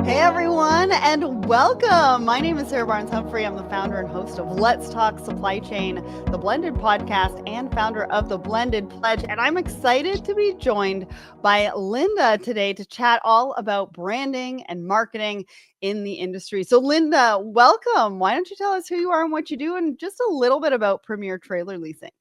Hey everyone, and welcome. My name is Sarah Barnes Humphrey. I'm the founder and host of Let's Talk Supply Chain, the Blended podcast, and founder of the Blended Pledge. And I'm excited to be joined by Linda today to chat all about branding and marketing in the industry. So, Linda, welcome. Why don't you tell us who you are and what you do, and just a little bit about Premier Trailer Leasing?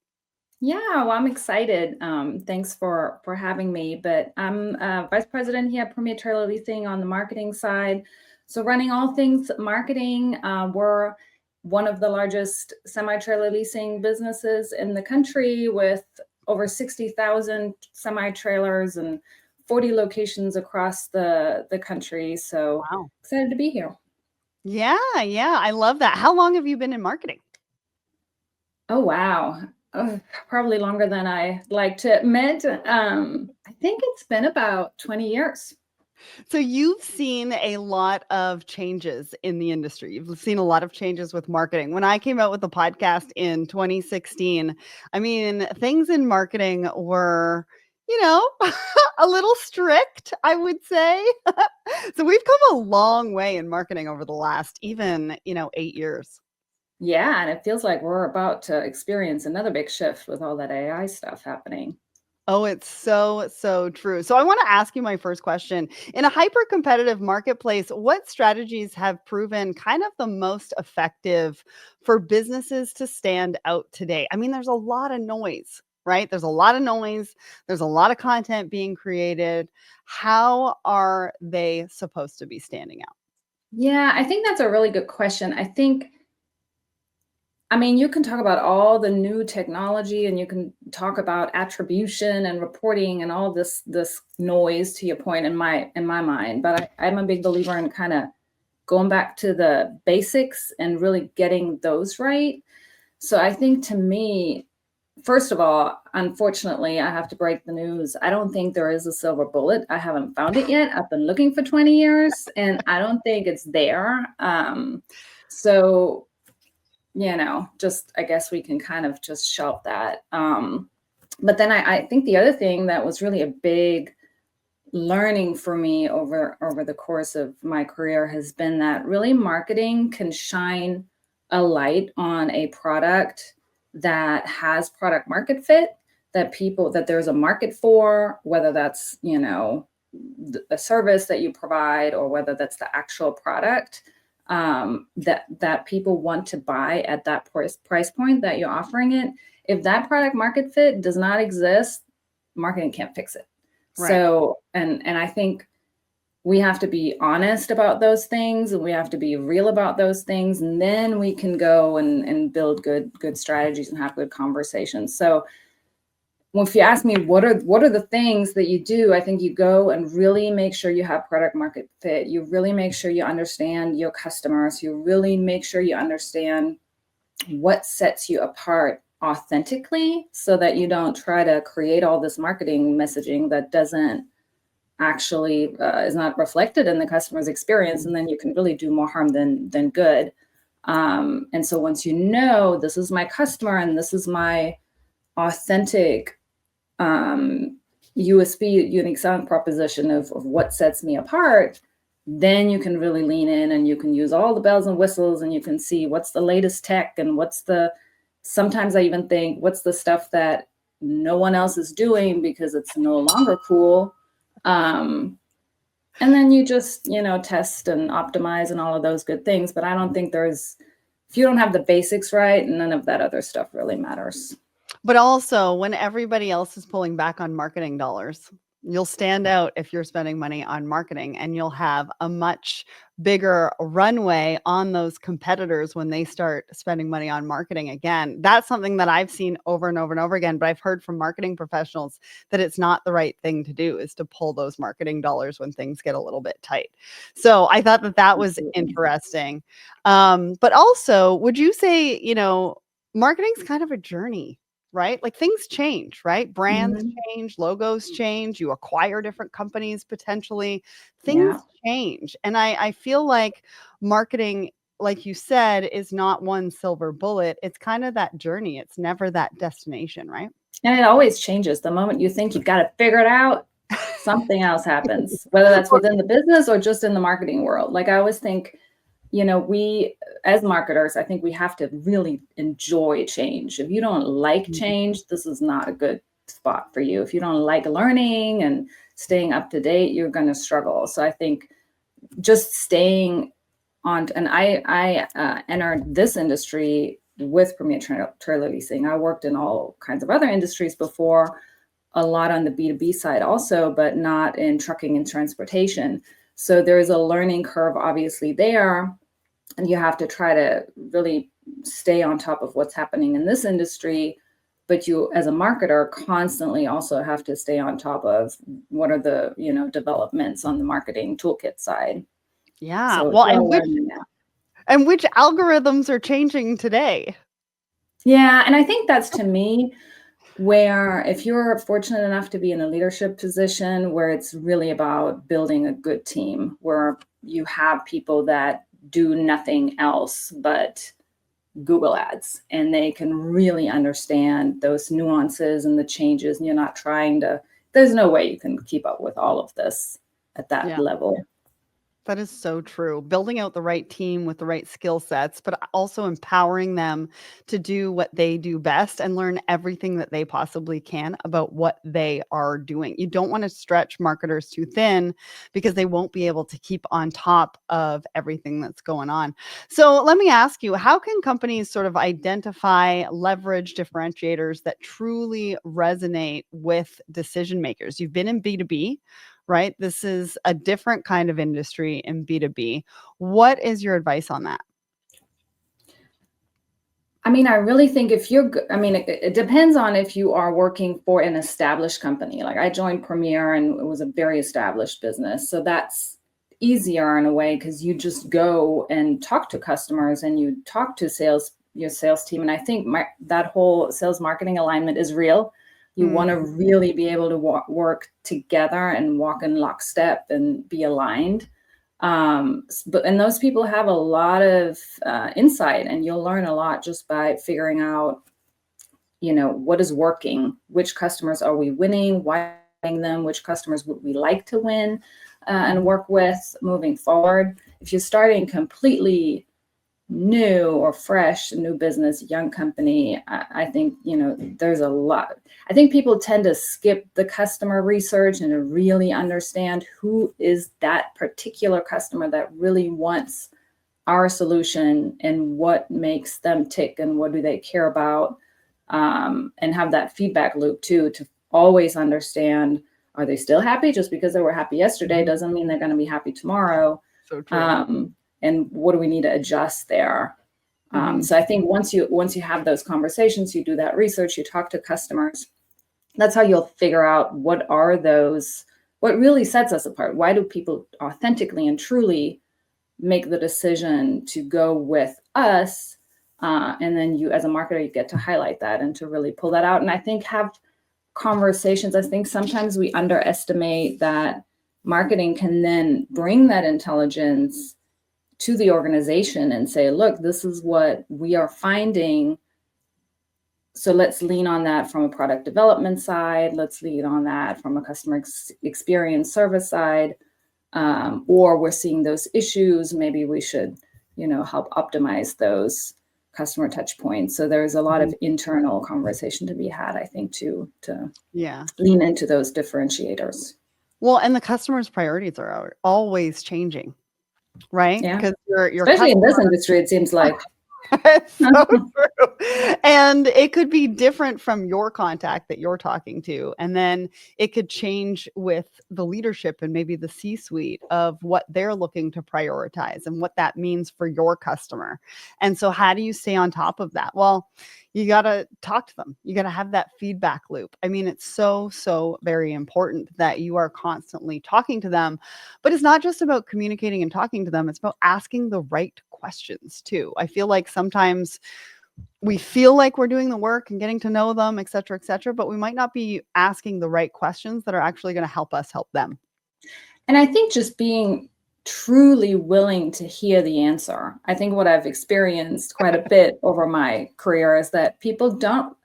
Yeah, well, I'm excited. Thanks for having me. But I'm vice president here at Premier Trailer Leasing on the marketing side. So running all things marketing. We're one of the largest semi-trailer leasing businesses in the country with over 60,000 semi-trailers and 40 locations across the country. So Wow. excited to be here. Yeah, I love that. How long have you been in marketing? Oh, wow. Probably longer than I like to admit. I think it's been about 20 years. So you've seen a lot of changes in the industry. You've seen a lot of changes with marketing. When I came out with the podcast in 2016, I mean, things in marketing were, a little strict, I would say. So we've come a long way in marketing over the last even, 8 years. Yeah, and it feels like we're about to experience another big shift with all that AI stuff happening. Oh, it's so true. So I want to ask you my first question. In a hyper competitive marketplace, what strategies have proven kind of the most effective for businesses to stand out today? I mean, there's a lot of noise, right? There's a lot of noise, there's a lot of content being created. How are they supposed to be standing out? Yeah, I think that's a really good question. You can talk about all the new technology and you can talk about attribution and reporting and all this noise to your point in my mind. But I'm a big believer in kind of going back to the basics and really getting those right. So I think to me, first of all, unfortunately, I have to break the news. I don't think there is a silver bullet. I haven't found it yet. I've been looking for 20 years and I don't think it's there. So just I guess we can kind of just shelve that. But then I think the other thing that was really a big learning for me over the course of my career has been that really marketing can shine a light on a product that has product market fit, that there's a market for, whether that's a service that you provide or whether that's the actual product, that people want to buy at that price point that you're offering it. If that product market fit does not exist, marketing can't fix it. Right. So, and I think we have to be honest about those things and we have to be real about those things. And then we can go and build good strategies and have good conversations. So if you ask me, what are the things that you do? I think you go and really make sure you have product market fit. You really make sure you understand your customers. You really make sure you understand what sets you apart authentically so that you don't try to create all this marketing messaging that doesn't actually is not reflected in the customer's experience, and then you can really do more harm than good. And so once you know this is my customer and this is my authentic USP, unique selling proposition of what sets me apart, then you can really lean in and you can use all the bells and whistles and you can see what's the latest tech and sometimes I even think what's the stuff that no one else is doing because it's no longer cool. And then you just, test and optimize and all of those good things. But I don't think if you don't have the basics right, none of that other stuff really matters. But also, when everybody else is pulling back on marketing dollars, you'll stand out if you're spending money on marketing, and you'll have a much bigger runway on those competitors when they start spending money on marketing again. That's something that I've seen over and over and over again, but I've heard from marketing professionals that it's not the right thing to do, is to pull those marketing dollars when things get a little bit tight. So I thought that was interesting. But also, would you say, marketing's kind of a journey, right? Like things change, right? Brands change, logos change, you acquire different companies potentially. Things change. And I feel like marketing, like you said, is not one silver bullet. It's kind of that journey. It's never that destination, right? And it always changes. The moment you think you've got to figure it out, something else happens, whether that's within the business or just in the marketing world. Like I always think, we as marketers, I think we have to really enjoy change. If you don't like change, this is not a good spot for you. If you don't like learning and staying up to date, you're going to struggle. So I think just staying on, and I entered this industry with Premier Trailer Leasing. I worked in all kinds of other industries before, a lot on the B2B side also, but not in trucking and transportation. So there's a learning curve obviously there, and you have to try to really stay on top of what's happening in this industry. But you, as a marketer, constantly also have to stay on top of what are the, developments on the marketing toolkit side. Yeah. So Well, it's all learning now. and which algorithms are changing today? Yeah, and I think that's, to me, where if you're fortunate enough to be in a leadership position where it's really about building a good team, where you have people that do nothing else but Google ads, and they can really understand those nuances and the changes, and you're not there's no way you can keep up with all of this at that Yeah. level. That is so true. Building out the right team with the right skill sets, but also empowering them to do what they do best and learn everything that they possibly can about what they are doing. You don't want to stretch marketers too thin because they won't be able to keep on top of everything that's going on. So let me ask you, how can companies sort of identify leverage differentiators that truly resonate with decision makers? You've been in B2B, right? This is a different kind of industry in B2B. What is your advice on that? I mean, I really think it depends on if you are working for an established company. Like I joined Premier and it was a very established business. So that's easier in a way because you just go and talk to customers and you talk to your sales team. And I think that whole sales marketing alignment is real. You want to really be able to work together and walk in lockstep and be aligned. And those people have a lot of insight, and you'll learn a lot just by figuring out, what is working, which customers are we winning, why them, which customers would we like to win and work with moving forward. If you're starting completely new or fresh, new business, young company, I think, there's a lot. I think people tend to skip the customer research and to really understand who is that particular customer that really wants our solution and what makes them tick and what do they care about, and have that feedback loop too, to always understand, are they still happy? Just because they were happy yesterday doesn't mean they're going to be happy tomorrow. So true. And what do we need to adjust there? So I think once you have those conversations, you do that research, you talk to customers, that's how you'll figure out what really sets us apart. Why do people authentically and truly make the decision to go with us? And then you, as a marketer, you get to highlight that and to really pull that out. And I think have conversations. I think sometimes we underestimate that marketing can then bring that intelligence to the organization and say, look, this is what we are finding. So let's lean on that from a product development side. Let's lean on that from a customer experience service side. Or we're seeing those issues. Maybe we should, help optimize those customer touch points. So there's a lot of internal conversation to be had, I think, to lean into those differentiators. Well, and the customer's priorities are always changing. Right? Yeah. Because your Especially in this industry, it seems like. so true. And it could be different from your contact that you're talking to. And then it could change with the leadership and maybe the C-suite of what they're looking to prioritize and what that means for your customer. And so how do you stay on top of that? Well, you got to talk to them. You got to have that feedback loop. I mean, it's so, so very important that you are constantly talking to them, but it's not just about communicating and talking to them. It's about asking the right questions too. I feel like sometimes we feel like we're doing the work and getting to know them, et cetera, but we might not be asking the right questions that are actually going to help us help them. And I think just being truly willing to hear the answer. I think what I've experienced quite a bit over my career is that people don't,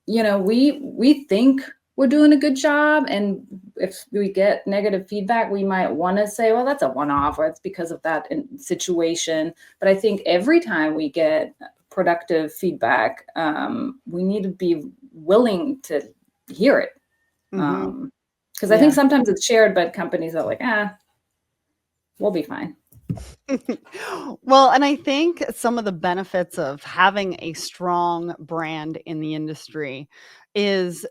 we think we're doing a good job. And if we get negative feedback, we might want to say, well, that's a one-off, or it's because of that situation. But I think every time we get productive feedback, we need to be willing to hear it. Because I think sometimes it's shared, but companies are like, we'll be fine. Well, and I think some of the benefits of having a strong brand in the industry is,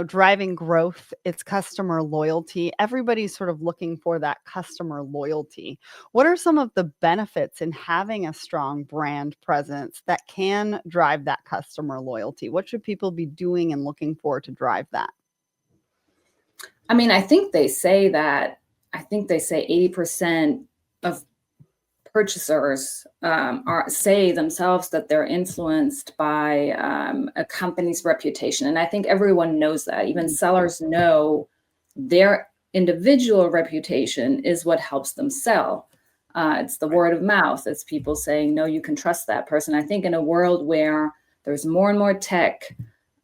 driving growth, it's customer loyalty. Everybody's sort of looking for that customer loyalty. What are some of the benefits in having a strong brand presence that can drive that customer loyalty? What should people be doing and looking for to drive that? I mean, I think they say 80% of purchasers say themselves that they're influenced by a company's reputation. And I think everyone knows that. Even sellers know their individual reputation is what helps them sell. It's the word of mouth. It's people saying, no, you can trust that person. I think in a world where there's more and more tech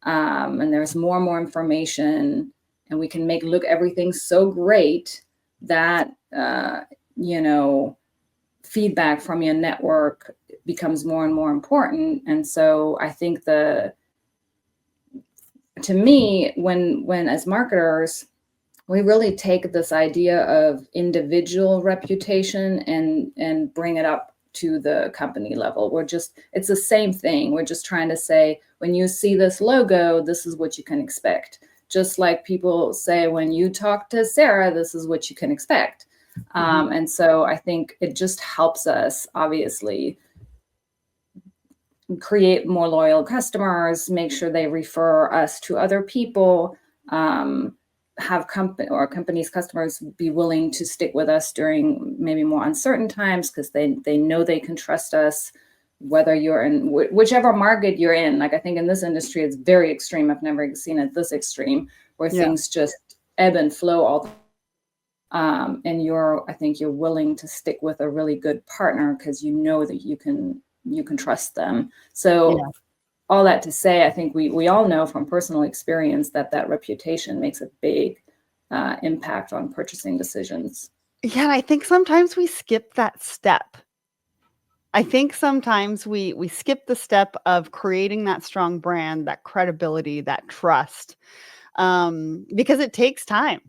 and there's more and more information, and we can look everything so great that, feedback from your network becomes more and more important. And so I think to me, when as marketers, we really take this idea of individual reputation and bring it up to the company level. It's the same thing. We're just trying to say, when you see this logo, this is what you can expect. Just like people say, when you talk to Sarah, this is what you can expect. And so I think it just helps us, obviously, create more loyal customers, make sure they refer us to other people, have companies' customers be willing to stick with us during maybe more uncertain times because they know they can trust us, whether you're in whichever market you're in. Like, I think in this industry, it's very extreme. I've never seen it this extreme, where things just ebb and flow all the time. And I think you're willing to stick with a really good partner because you know that you can trust them. So all that to say, I think we all know from personal experience that reputation makes a big impact on purchasing decisions. Yeah, and I think sometimes we skip that step. I think sometimes we skip the step of creating that strong brand, that credibility, that trust, because it takes time.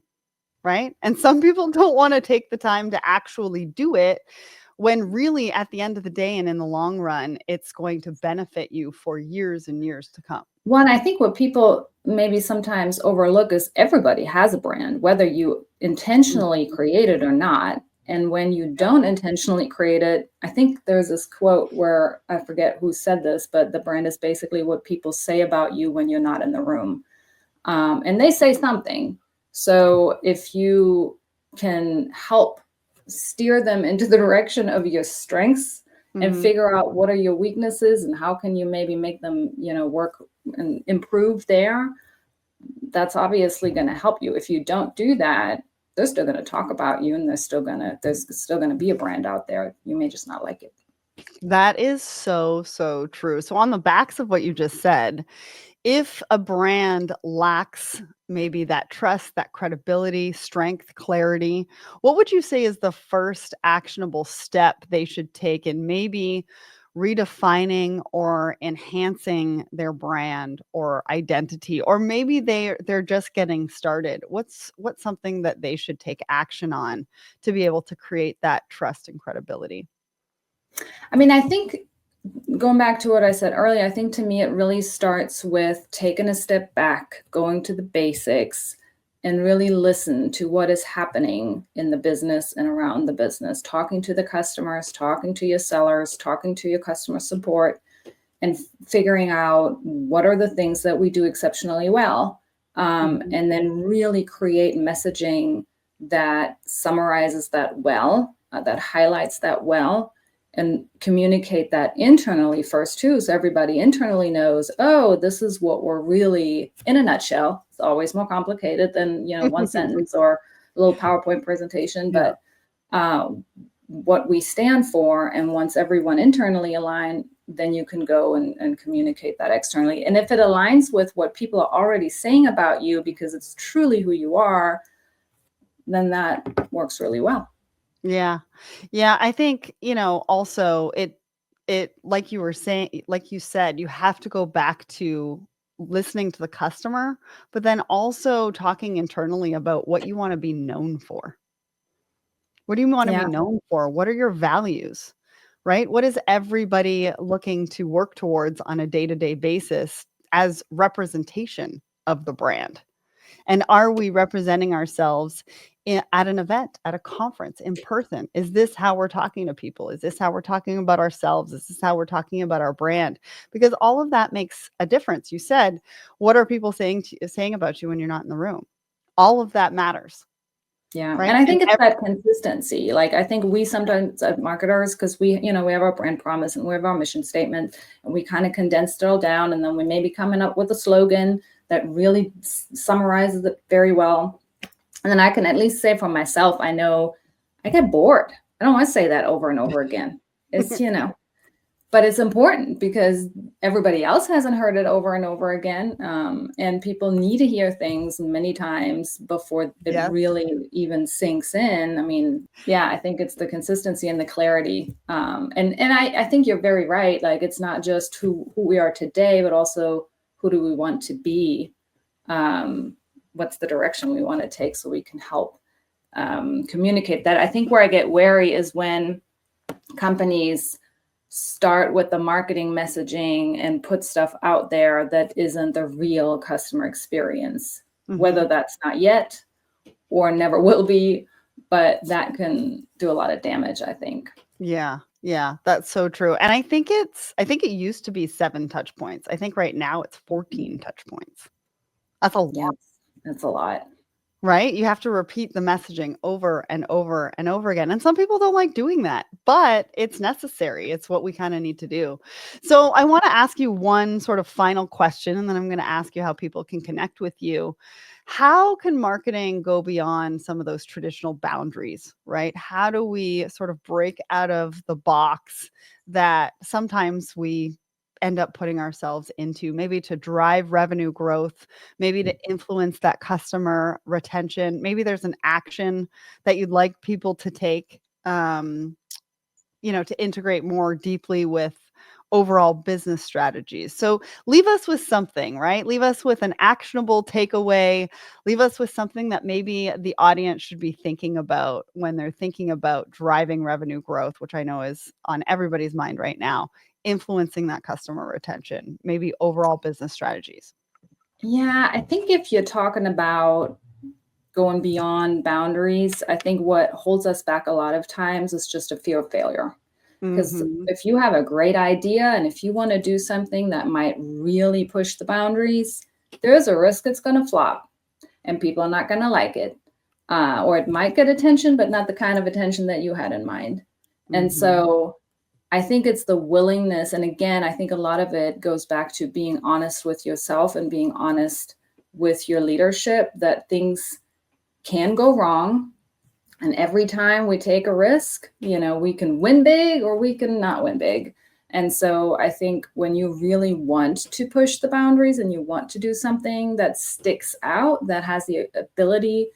Right? And some people don't want to take the time to actually do it, when really at the end of the day and in the long run, it's going to benefit you for years and years to come. One, I think what people maybe sometimes overlook is everybody has a brand, whether you intentionally create it or not. And when you don't intentionally create it, I think there's this quote where I forget who said this, but the brand is basically what people say about you when you're not in the room. And they say something. So if you can help steer them into the direction of your strengths and figure out what are your weaknesses and how can you maybe make them, work and improve there, that's obviously going to help you. If you don't do that, they're still going to talk about you, and there's still going to be a brand out there. You may just not like it. That is so, so true. So on the backs of what you just said, if a brand lacks maybe that trust, that credibility, strength, clarity, what would you say is the first actionable step they should take in maybe redefining or enhancing their brand or identity? Or maybe they're just getting started. What's something that they should take action on to be able to create that trust and credibility? I mean, I think, going back to what I said earlier, I think to me it really starts with taking a step back, going to the basics, and really listen to what is happening in the business and around the business, talking to the customers, talking to your sellers, talking to your customer support, and figuring out what are the things that we do exceptionally well, and then really create messaging that summarizes that well, that highlights that well, and communicate that internally first too, so everybody internally knows, oh, this is what we're really, in a nutshell. It's always more complicated than one sentence or a little PowerPoint presentation, but what we stand for. And once everyone internally then you can go and communicate that externally. And if it aligns with what people are already saying about you, because it's truly who you are, then that works really well. Yeah. Yeah, I think, also it like you were saying, like you said, you have to go back to listening to the customer, but then also talking internally about what you want to be known for. What do you want to be Yeah. known for? What are your values? Right? What is everybody looking to work towards on a day-to-day basis as representation of the brand? And are we representing ourselves at an event, at a conference, in person? Is this how we're talking to people? Is this how we're talking about ourselves? Is this how we're talking about our brand? Because all of that makes a difference. You said, what are people saying about you when you're not in the room? All of that matters, Yeah. And right? I And think it's that consistency. Like, I think we sometimes, marketers, because we have our brand promise and we have our mission statement, and we kind of condensed it all down. And then we may be coming up with a slogan that really summarizes it very well. And then I can at least say for myself, I know I get bored. I don't want to say that over and over again. It's, but it's important because everybody else hasn't heard it over and over again. And people need to hear things many times before it yes. really even sinks in. I mean, yeah, I think it's the consistency and the clarity. And I think you're very right. Like, it's not just who we are today, but also who do we want to be? What's the direction we want to take, so we can help communicate that. I think where I get wary is when companies start with the marketing messaging and put stuff out there that isn't the real customer experience, whether that's not yet or never will be, but that can do a lot of damage, I think. Yeah. Yeah, that's so true. And I think it used to be 7 touch points. I think right now it's 14 touch points. That's a lot. Yeah, that's a lot. Right? You have to repeat the messaging over and over and over again. And some people don't like doing that, but it's necessary. It's what we kind of need to do. So I want to ask you one sort of final question, and then I'm going to ask you how people can connect with you. How can marketing go beyond some of those traditional boundaries, right? How do we sort of break out of the box that sometimes we end up putting ourselves into, maybe to drive revenue growth, maybe to influence that customer retention? Maybe there's an action that you'd like people to take, to integrate more deeply with overall business strategies. So leave us with something, right? Leave us with an actionable takeaway. Leave us with something that maybe the audience should be thinking about when they're thinking about driving revenue growth, which I know is on everybody's mind right now, influencing that customer retention, maybe overall business strategies. Yeah, I think if you're talking about going beyond boundaries, I think what holds us back a lot of times is just a fear of failure. Because Mhm. if you have a great idea and if you want to do something that might really push the boundaries, there's a risk it's going to flop and people are not going to like it. Or it might get attention, but not the kind of attention that you had in mind. And Mhm. so I think it's the willingness. And again, I think a lot of it goes back to being honest with yourself and being honest with your leadership, that things can go wrong. And every time we take a risk, we can win big or we can not win big. And so I think when you really want to push the boundaries and you want to do something that sticks out, that has the ability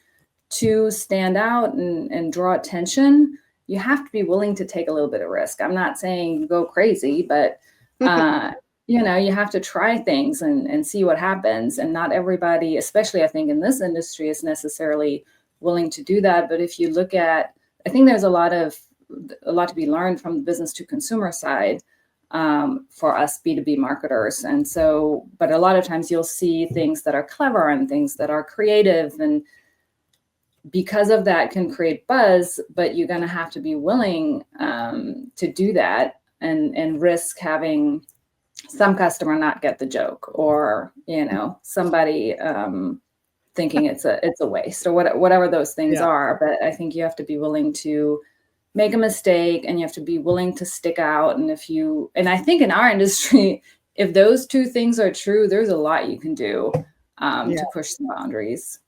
to stand out and draw attention, you have to be willing to take a little bit of risk. I'm not saying go crazy, but you have to try things and see what happens. And not everybody, especially I think in this industry, is necessarily willing to do that. But if you look at, I think there's a lot to be learned from the business to consumer side, for us B2B marketers. And so, but a lot of times you'll see things that are clever and things that are creative, and because of that can create buzz, but you're going to have to be willing to do that and risk having some customer not get the joke, or somebody thinking it's a waste, or whatever those things Yeah. are. But I think you have to be willing to make a mistake and you have to be willing to stick out. And I think in our industry, if those two things are true, there's a lot you can do Yeah. to push the boundaries.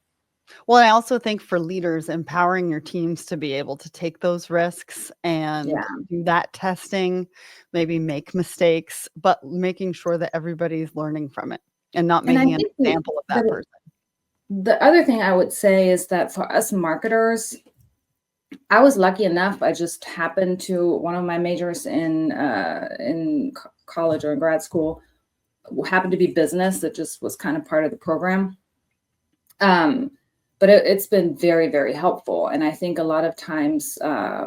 Well, I also think for leaders, empowering your teams to be able to take those risks and Yeah. do that testing, maybe make mistakes, but making sure that everybody's learning from it and not And I making an think example of that person. the other thing I would say is that for us marketers, I was lucky enough. I just happened to one of my majors in college or in grad school happened to be business. That just was kind of part of the program. Um, but it's been very, very helpful. And I think a lot of times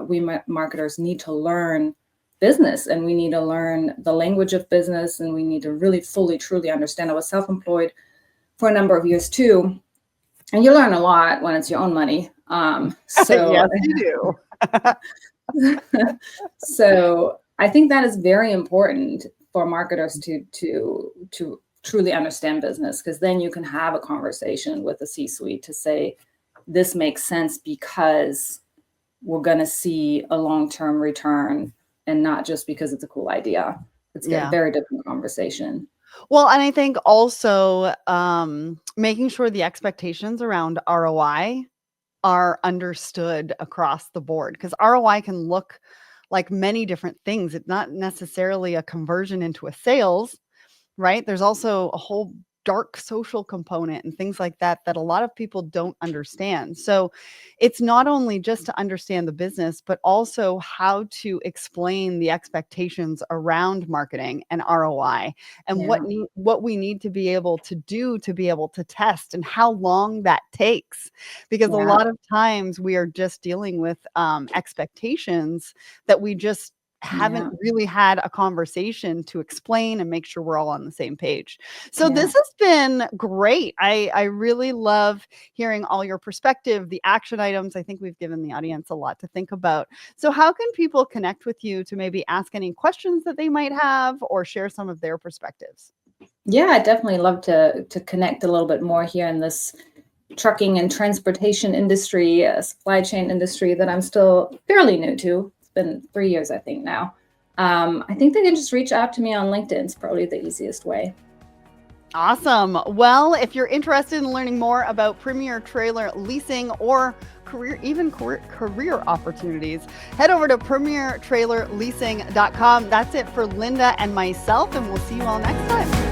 we marketers need to learn business, and we need to learn the language of business, and we need to really fully, truly understand. I was self-employed for a number of years too, and you learn a lot when it's your own money. So Yes, you do. so I think that is very important for marketers to truly understand business, because then you can have a conversation with the C-suite to say, this makes sense because we're going to see a long-term return, and not just because it's a cool idea. It's a Yeah. very different conversation. Well, and I think also making sure the expectations around ROI are understood across the board, because ROI can look like many different things. It's not necessarily a conversion into a sales, right? There's also a whole dark social component and things like that that a lot of people don't understand. So it's not only just to understand the business, but also how to explain the expectations around marketing and ROI, and Yeah. what we need to be able to do to be able to test, and how long that takes. Because a Yeah. lot of times we are just dealing with expectations that we just haven't Yeah. really had a conversation to explain and make sure we're all on the same page. So Yeah. this has been great. I really love hearing all your perspective, the action items. I think we've given the audience a lot to think about. So how can people connect with you to maybe ask any questions that they might have or share some of their perspectives? Yeah, I definitely love to connect a little bit more here in this trucking and transportation industry, supply chain industry that I'm still fairly new to. It's been 3 years, I think, now. I think they can just reach out to me on LinkedIn. It's probably the easiest way. Awesome. Well, if you're interested in learning more about Premier Trailer leasing or career opportunities, head over to premiertrailerleasing.com. That's it for Linda and myself, and we'll see you all next time.